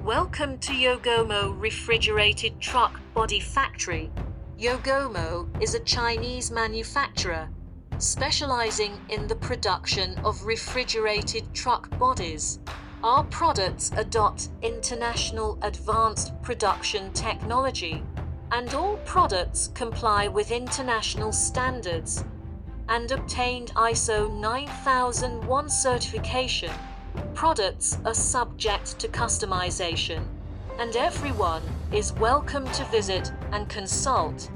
Welcome to Yogomo Refrigerated Truck Body Factory. Yogomo is a Chinese manufacturer specializing in the production of refrigerated truck bodies. Our products adopt international advanced production technology, and all products comply with international standards and obtained ISO 9001 certification. Products are subject to customization, and everyone is welcome to visit and consult.